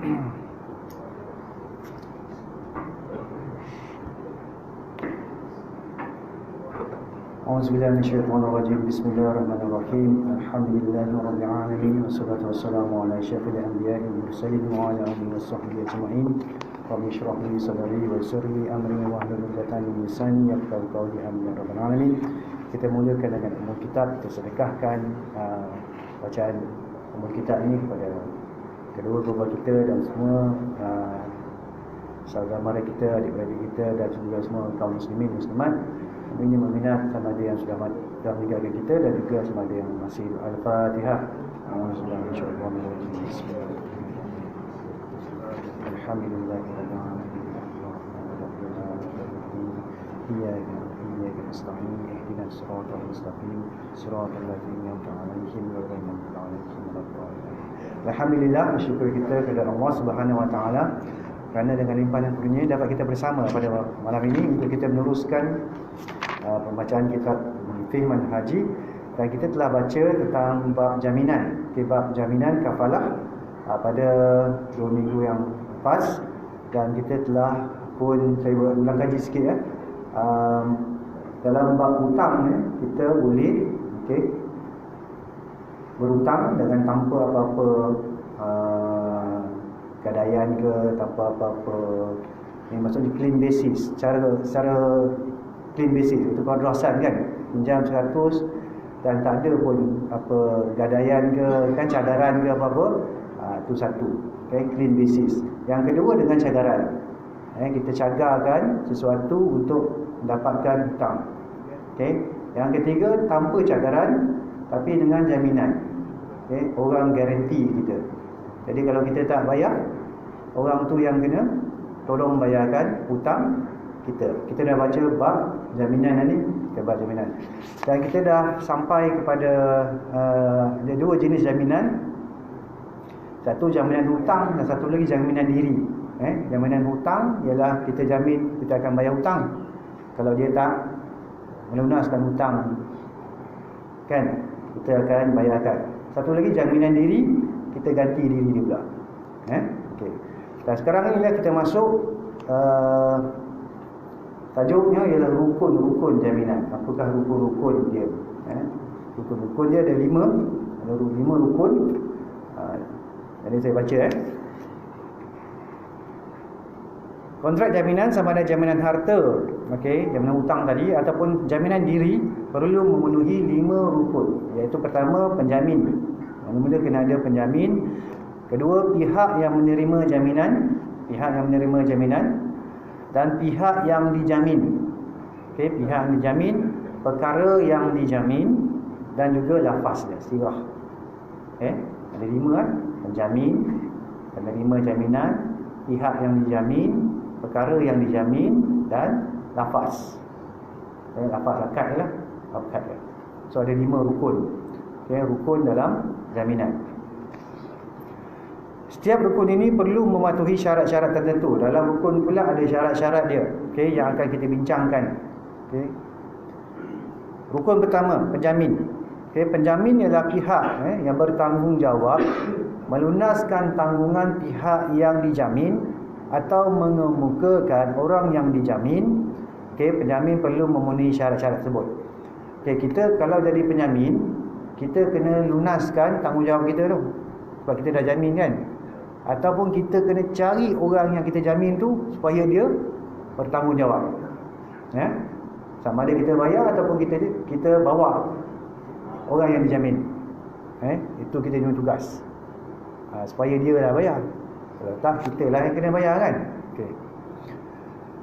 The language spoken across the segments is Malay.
A'udzubillahi minasyaitonirrajim. Bismillahirrahmanirrahim. Alhamdulillahirabbil alamin wassalatu wassalamu ala asyrafil anbiya'i wal mursalin wa ala alihi washabbihi ajma'in. Rabbi shrah li sadri wa yassir li amri wahlul 'uqdatam min lisani yafqahu qawli. Amin ya rabbal alamin. Kita mulakan dengan umul kitab. Kita sedekahkan bacaan umul kitab ini kepada kedua bapa kita dan semua saudara-saudara kita, adik-beradik kita dan juga semua kaum muslimin muslimat. Ini meminat sama ada yang sudah meninggalkan kita dan juga sama ada yang masih. Al-Fatihah. Alhamdulillahirabbil alamin. Iyyaka nasta'in ihdinas siratal mustaqim siratal ladzina an'amta 'alaihim ghairil maghdubi 'alaihim waladdallin. Alhamdulillah, bersyukur kita kepada Allah Subhanahu wa taala kerana dengan limpahan karunia dapat kita bersama pada malam ini untuk kita meneruskan pembacaan kitab Fiqh Manhaji, dan kita telah baca tentang bab jaminan, bab jaminan kafalah pada 2 minggu yang lepas, dan kita telah pun saya ulang kaji sikit dalam bab hutang kita boleh berhutang dengan tanpa apa-apa gadaian ke, tanpa apa-apa, ini maksudnya clean basis, secara clean basis, itu kedrasan kan, pinjam 100 dan tak ada pun apa gadaian ke, kan cadaran ke apa-apa, itu satu, clean basis. Yang kedua dengan cadaran, kita cagarkan sesuatu untuk mendapatkan hutang. Yang ketiga tanpa cadaran tapi dengan jaminan, orang garanti kita. Jadi kalau kita tak bayar, orang tu yang kena tolong bayarkan hutang kita. Kita dah baca bab jaminan ni, bab jaminan. Dan kita dah sampai kepada ada 2 jenis jaminan. Satu jaminan hutang dan satu lagi jaminan diri. Jaminan hutang ialah kita jamin kita akan bayar hutang kalau dia tak melunaskan hutang, kan, kita akan bayarkan. Satu lagi jaminan diri, kita ganti diri dia pula. Okey. Dan sekarang ni kita masuk tajuknya ialah rukun-rukun jaminan. Apakah rukun-rukun dia? Rukun-rukun dia ada 5. Ada 5 rukun. Jadi saya baca Kontrak jaminan sama ada jaminan harta, jaminan hutang tadi, ataupun jaminan diri perlu memenuhi 5 rukun. Iaitu pertama, penjamin. Mula-mula kena ada penjamin. Kedua, pihak yang menerima jaminan, dan pihak yang dijamin. Pihak yang dijamin, perkara yang dijamin, dan juga lafaz dia, sirah. Ada 5 penjamin, penerima jaminan, pihak yang dijamin, perkara yang dijamin, dan lafaz. Lafaz akad lah, akad. So ada 5 rukun. Rukun dalam jaminan. Setiap rukun ini perlu mematuhi syarat-syarat tertentu. Dalam rukun pula ada syarat-syarat dia, yang akan kita bincangkan. Rukun pertama, penjamin. Penjamin ialah pihak yang bertanggungjawab melunaskan tanggungan pihak yang dijamin atau mengemukakan orang yang dijamin. Penjamin perlu memenuhi syarat-syarat tersebut. Kita kalau jadi penjamin, kita kena lunaskan tanggungjawab kita tu, sebab kita dah jamin kan. Ataupun kita kena cari orang yang kita jamin tu supaya dia bertanggungjawab. Sama ada kita bayar ataupun kita bawa orang yang dijamin. Itu kita punya tugas. Supaya dia lah bayar. Kalau tak, kita lah yang kena bayar kan.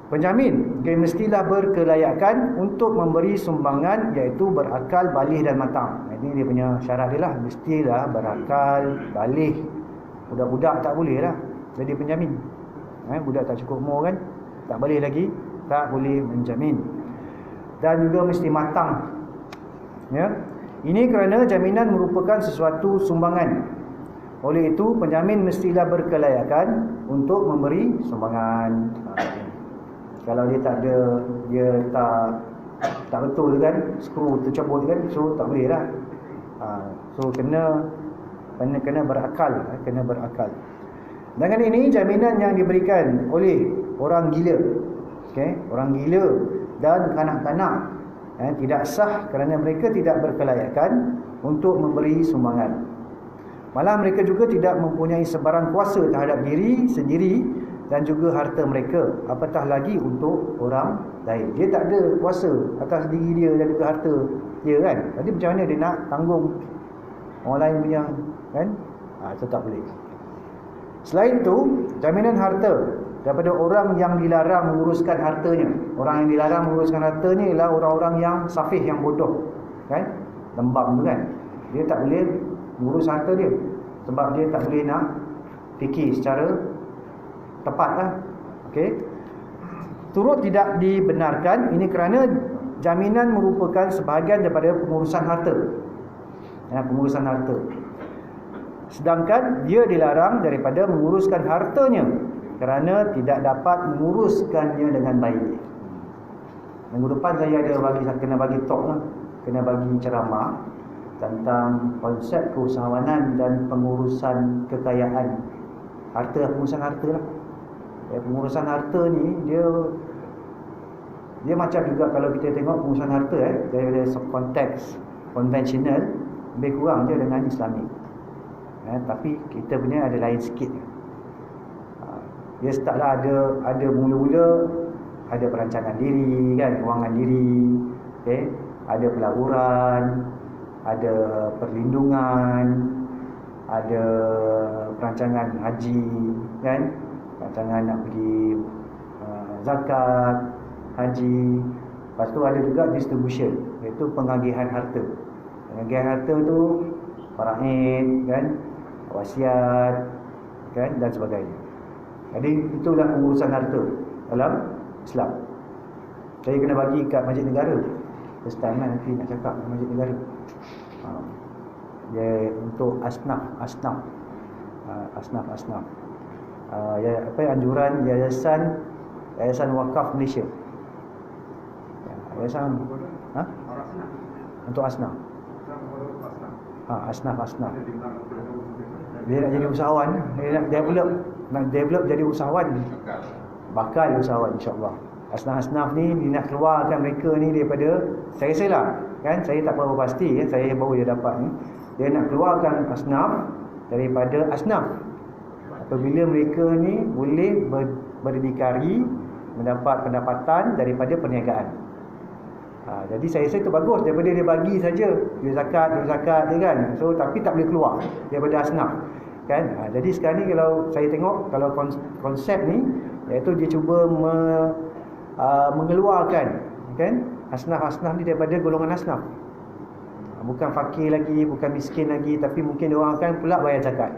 Penjamin mestilah berkelayakan untuk memberi sumbangan, iaitu berakal, balih dan matang. Ini dia punya syarat dia lah. Mestilah berakal, balih. Budak-budak tak boleh lah jadi penjamin. Budak tak cukup umur kan, tak boleh lagi, tak boleh menjamin. Dan juga mesti matang. Ini kerana jaminan merupakan sesuatu sumbangan. Oleh itu penjamin mestilah berkelayakan untuk memberi sumbangan. Kalau dia tak ada, dia tak betul kan, skru tercabut kan, so tak boleh lah. So kena berakal, kena berakal. Dengan ini jaminan yang diberikan oleh orang gila, orang gila dan kanak-kanak tidak sah kerana mereka tidak berkelayakan untuk memberi sumbangan. Malah mereka juga tidak mempunyai sebarang kuasa terhadap diri sendiri dan juga harta mereka, apatah lagi untuk orang lain. Dia tak ada kuasa atas diri dia dan juga harta dia kan. Jadi macam mana dia nak tanggung orang lain punya kan? Itu tak boleh. Selain itu, jaminan harta daripada orang yang dilarang menguruskan hartanya. Orang yang dilarang menguruskan hartanya ialah orang-orang yang safih, yang bodoh kan? Lembab tu kan. Dia tak boleh mengurus harta dia sebab dia tak boleh nak fikir secara tepat lah. Turut tidak dibenarkan ini kerana jaminan merupakan sebahagian daripada pengurusan harta. Pengurusan harta. Sedangkan dia dilarang daripada menguruskan hartanya kerana tidak dapat menguruskannya dengan baik. Minggu depan saya ada kena bagi talk lah, kena bagi ceramah tentang konsep keusahawanan dan pengurusan kekayaan harta, pengurusan harta lah. Pengurusan harta ni dia macam juga kalau kita tengok pengurusan harta dari konteks konvensional lebih kurang je dengan Islamik. Tapi kita punya ada lain sikit. Dia startlah ada mula-mula ada perancangan diri kan, kewangan diri, ada pelaburan, ada perlindungan, ada perancangan haji kan, perancangan nak pergi zakat, haji. Lepas tu ada juga distribution, iaitu pengagihan harta. Pengagihan harta tu faraid kan, wasiat kan dan sebagainya. Jadi itulah pengurusan harta dalam Islam. Saya kena bagi kat Masjid Negara. First time lah nanti nak cakap Masjid Negara. Dia untuk asnaf. Anjuran Yayasan Wakaf Malaysia. Yayasan untuk asnaf. Asnaf. Dia nak jadi usahawan, dia nak develop jadi usahawan. Bakal usahawan insya-Allah. Asnaf-asnaf ni dia nak keluarkan mereka ni daripada, saya rasa lah kan, saya tak berapa pasti kan, saya baru dia dapat ni. Dia nak keluarkan asnaf daripada asnaf. Apabila mereka ni boleh berdikari, mendapat pendapatan daripada perniagaan. Jadi saya rasa itu bagus daripada dia bagi saja, dia zakat dia kan. So tapi tak boleh keluar daripada asnaf kan. Jadi sekarang ni kalau saya tengok, kalau konsep ni iaitu dia cuba mengeluarkan kan asnaf-asnaf ni daripada golongan asnaf. Bukan fakir lagi, bukan miskin lagi, tapi mungkin orang akan pula bayar zakat.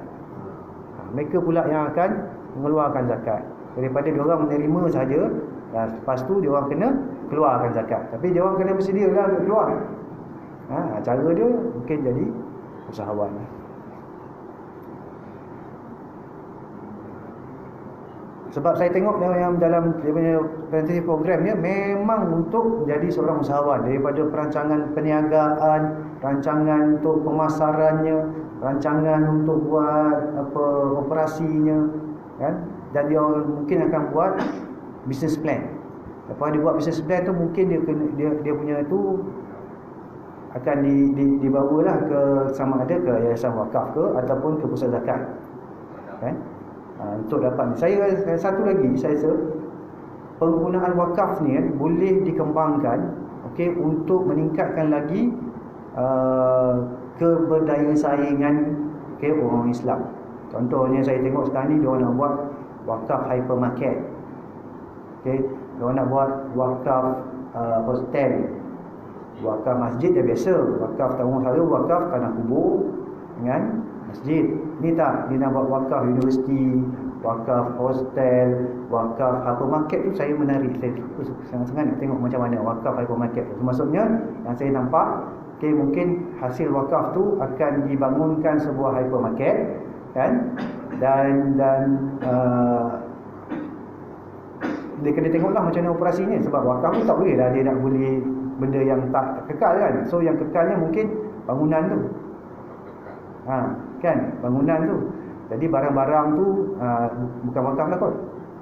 Mereka pula yang akan mengeluarkan zakat. Daripada diorang menerima saja, dan lepas tu diorang kena keluarkan zakat. Tapi diorang kena bersedia lah untuk keluar. Cara dia mungkin jadi usahawan. Sebab saya tengok yang dalam dia punya presentation program dia memang untuk menjadi seorang usahawan, daripada perancangan perniagaan, rancangan untuk pemasarannya, rancangan untuk buat operasinya kan, dan dia mungkin akan buat business plan. Lepas dia buat business plan tu mungkin dia punya tu akan dibawalah ke sama ada ke yayasan wakaf ke ataupun ke pusat zakat kan. Untuk dapat saya satu lagi, saya rasa penggunaan wakaf ni kan boleh dikembangkan untuk meningkatkan lagi keberdayasaingan orang Islam. Contohnya saya tengok sekarang ni diorang nak buat wakaf hypermarket. Diorang nak buat wakaf hostel, wakaf masjid dah biasa, wakaf tahun selalu wakaf tanah kubur dengan masjid. Ni tak, dia nak buat wakaf universiti, wakaf hostel, wakaf hypermarket tu saya menarik. Saya sangat-sangat nak tengok macam mana wakaf hypermarket tu. Maksudnya yang saya nampak mungkin hasil wakaf tu akan dibangunkan sebuah hypermarket kan, dan dia kena tengoklah macam mana operasinya. Sebab wakaf tu tak boleh lah dia nak beli benda yang tak kekal kan. So yang kekalnya mungkin bangunan tu kan, bangunan tu. Jadi barang-barang tu bukan wakaf lah kot.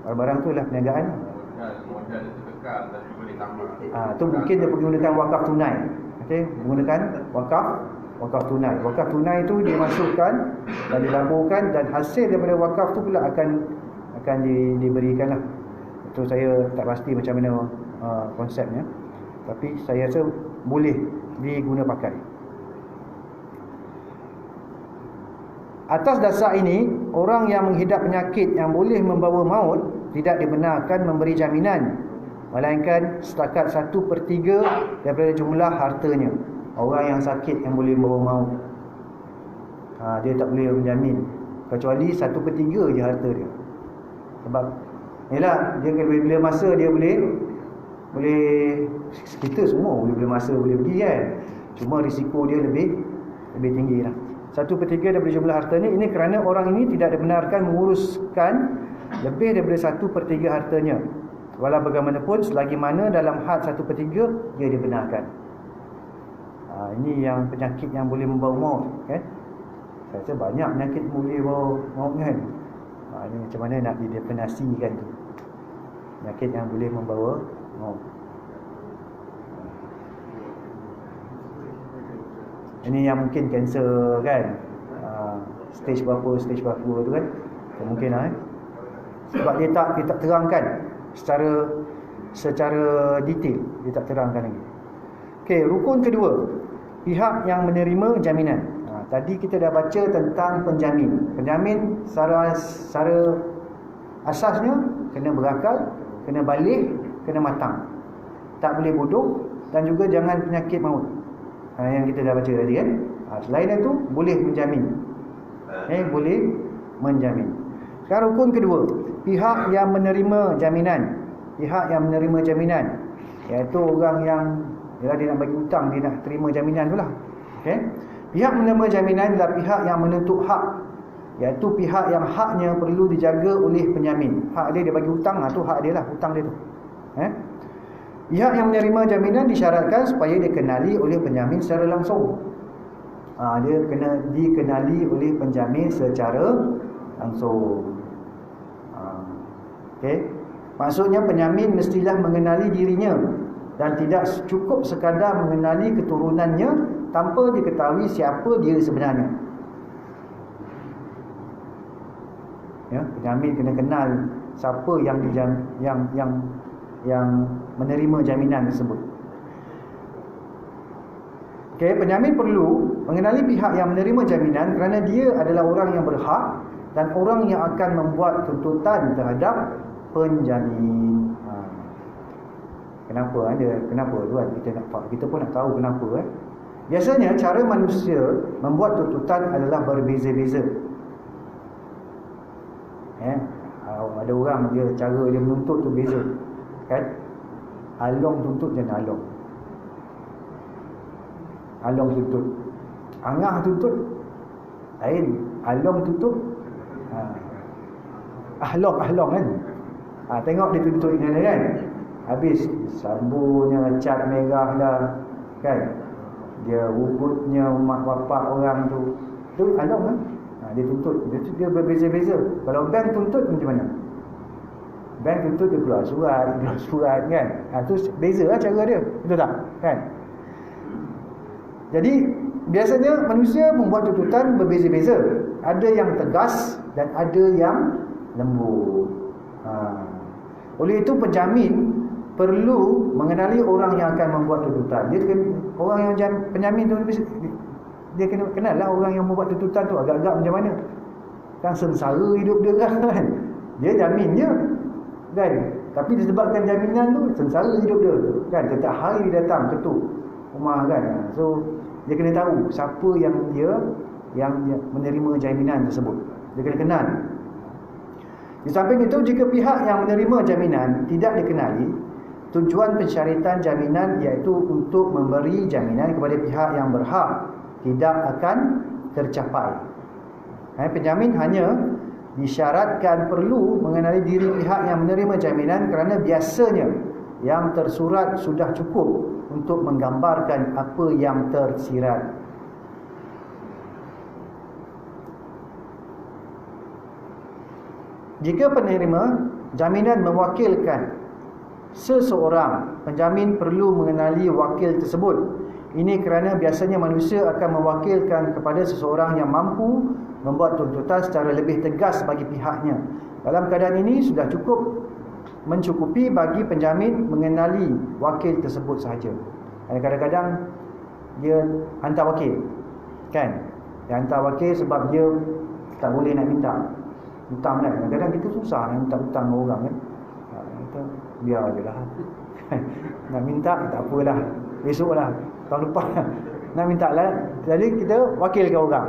Barang-barang tu lah perniagaan. Modal itu kekal tapi boleh tambah. Tu mungkin dia menggunakan wakaf tunai. Okey, menggunakan wakaf tunai. Wakaf tunai tu dimasukkan dan dilaburkan, dan hasil daripada wakaf tu pula akan diberikan lah. Itu saya tak pasti macam mana konsepnya, tapi saya rasa boleh diguna pakai. Atas dasar ini, orang yang menghidap penyakit yang boleh membawa maut tidak dibenarkan memberi jaminan, melainkan setakat 1/3 daripada jumlah hartanya. Orang yang sakit yang boleh membawa maut, dia tak boleh menjamin, kecuali 1/3 je harta dia. Sebab yalah, dia bila masa dia boleh kita semua boleh masa boleh pergi kan. Cuma risiko dia lebih tinggi lah. 1/3 daripada jumlah hartanya. Ini kerana orang ini tidak dibenarkan menguruskan lebih daripada 1/3 hartanya, walau bagaimanapun, selagi mana dalam had 1/3 dia dibenarkan. Ini yang penyakit yang boleh membawa maut kan. Saya rasa banyak penyakit boleh bawa maut kan. Ini macam mana nak didefinisikan tu, penyakit yang boleh membawa maut. Ini yang mungkin kanser kan, stage berapa tu kan, mungkin lah sebab dia tak terangkan secara detail, dia tak terangkan lagi. Okey, rukun kedua, pihak yang menerima jaminan. Tadi kita dah baca tentang penjamin. Penjamin secara asasnya kena berakal, kena balik, kena matang, tak boleh bodoh, dan juga jangan penyakit maut. Yang kita dah baca tadi kan. Selain itu boleh menjamin. Boleh menjamin. Sekarang rukun kedua, pihak yang menerima jaminan. Pihak yang menerima jaminan, iaitu orang yang dia nak bagi hutang, dia nak terima jaminan tu lah. Okay? Pihak menerima jaminan adalah pihak yang menuntut hak, iaitu pihak yang haknya perlu dijaga oleh penjamin. Hak dia bagi hutang, tu hak dia lah, hutang dia tu. Pihak yang menerima jaminan disyaratkan supaya dikenali oleh penjamin secara langsung. Dia kena dikenali oleh penjamin secara langsung. Okey. Maksudnya penjamin mestilah mengenali dirinya dan tidak cukup sekadar mengenali keturunannya tanpa diketahui siapa dia sebenarnya. Ya, penjamin kena kenal siapa yang menerima jaminan tersebut. Okey, penjamin perlu mengenali pihak yang menerima jaminan kerana dia adalah orang yang berhak dan orang yang akan membuat tuntutan terhadap penjamin. Kenapa tuan? Kita pun nak tahu kenapa. Biasanya cara manusia membuat tuntutan adalah berbeza-beza. Ada orang cara dia menuntut tu beza. Kan? Along tuntut jangan along. Along tuntut. Angah tuntut lain. Along tuntut ahlong kan. Tengok dia tuntut ni kan. Habis sambunya cat merah dah kan. Dia urutnya mak bapak orang tu. Tu along kan. Dia tuntut. Dia berbeza-beza. Kalau bank tuntut macam mana? Bank tuntut dia keluar surat kan. Tu beza lah cara dia. Betul tak? Kan? Jadi biasanya manusia membuat tuntutan berbeza-beza. Ada yang tegas dan ada yang lembut. Oleh itu penjamin perlu mengenali orang yang akan membuat tuntutan. Orang yang penjamin tu dia kena kenal lah orang yang membuat tuntutan tu agak-agak macam mana. Kan sengsara hidup dia kan. Dia jamin je kan. Tapi disebabkan jaminan tu sengsara hidup dia kan. Setiap hari dia datang ketuk rumah kan. So dia kena tahu siapa yang menerima jaminan tersebut. Dia kena kenal. Di samping itu, jika pihak yang menerima jaminan tidak dikenali, tujuan pensyaritan jaminan iaitu untuk memberi jaminan kepada pihak yang berhak tidak akan tercapai. Penjamin hanya disyaratkan perlu mengenali diri pihak yang menerima jaminan kerana biasanya yang tersurat sudah cukup untuk menggambarkan apa yang tersirat. Jika penerima jaminan mewakilkan seseorang, penjamin perlu mengenali wakil tersebut. Ini kerana biasanya manusia akan mewakilkan kepada seseorang yang mampu membuat tuntutan secara lebih tegas bagi pihaknya. Dalam keadaan ini sudah mencukupi bagi penjamin mengenali wakil tersebut sahaja. Kadang-kadang dia hantar wakil, kan? Dia hantar wakil sebab dia tak boleh nak minta hutang kan. Kadang-kadang kita susah nak minta hutang dengan orang kan. Kita biar je lah. Nak minta tak apalah, besok lah, tahun depan nak minta lah. Jadi kita wakilkan orang.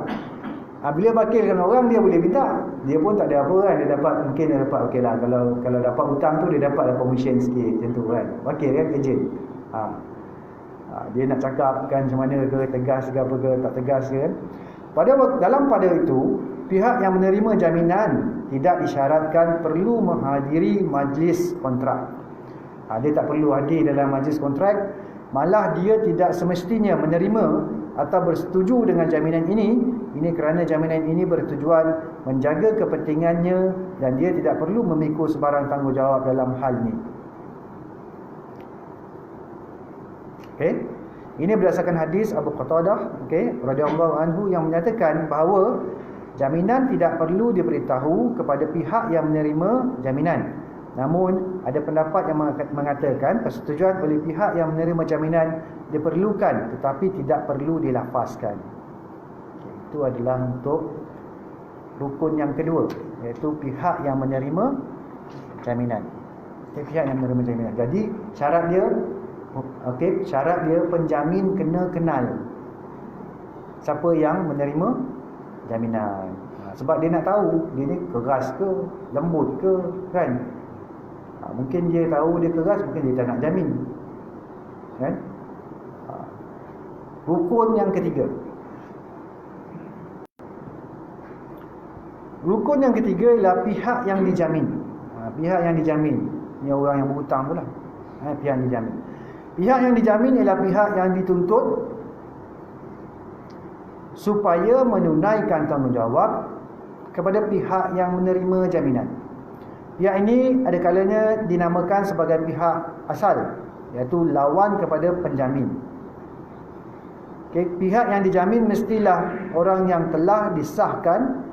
Bila wakilkan orang, dia boleh minta. Dia pun tak ada apa kan. Mungkin dia dapat okey lah. Kalau dapat hutang tu, dia dapat commission sikit macam tu kan. Wakil kan, ejen. Dia nak cakap kan macam mana ke, tegas ke apa ke, tak tegas ke kan. Pada itu, pihak yang menerima jaminan tidak disyaratkan perlu menghadiri majlis kontrak. Dia tak perlu hadir dalam majlis kontrak. Malah dia tidak semestinya menerima atau bersetuju dengan jaminan ini. Ini kerana jaminan ini bertujuan menjaga kepentingannya dan dia tidak perlu memikul sebarang tanggungjawab dalam hal ini. Okey. Ini berdasarkan hadis Abu Qatadah, radhiyallahu anhu, yang menyatakan bahawa jaminan tidak perlu diberitahu kepada pihak yang menerima jaminan. Namun ada pendapat yang mengatakan persetujuan oleh pihak yang menerima jaminan diperlukan tetapi tidak perlu dilafazkan. Itu adalah untuk rukun yang kedua, iaitu pihak yang menerima jaminan. Pihak yang menerima jaminan. Jadi syarat dia penjamin kena kenal siapa yang menerima jaminan. Sebab dia nak tahu dia ni keras ke, lembut ke kan. Mungkin dia tahu dia keras, mungkin dia tak nak jamin kan. Rukun yang ketiga. Rukun yang ketiga ialah pihak yang dijamin. Pihak yang dijamin ni orang yang berhutang pula. Pihak yang dijamin. Pihak yang dijamin ialah pihak yang dituntut supaya menunaikan tanggungjawab kepada pihak yang menerima jaminan. Pihak ini ada kalanya dinamakan sebagai pihak asal, iaitu lawan kepada penjamin. Pihak yang dijamin mestilah orang yang telah disahkan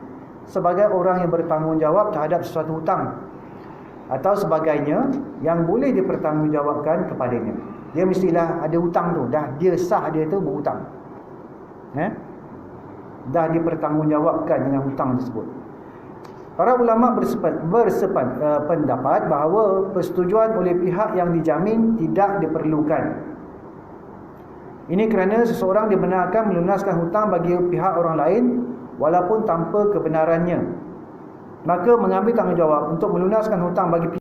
sebagai orang yang bertanggungjawab terhadap sesuatu hutang atau sebagainya yang boleh dipertanggungjawabkan kepadanya. Dia mestilah ada hutang tu, dah dia sah dia tu berhutang. Dah dipertanggungjawabkan dengan hutang tersebut. Para ulama bersependapat bahawa persetujuan oleh pihak yang dijamin tidak diperlukan. Ini kerana seseorang dibenarkan melunaskan hutang bagi pihak orang lain walaupun tanpa kebenarannya. Maka mengambil tanggungjawab untuk melunaskan hutang bagi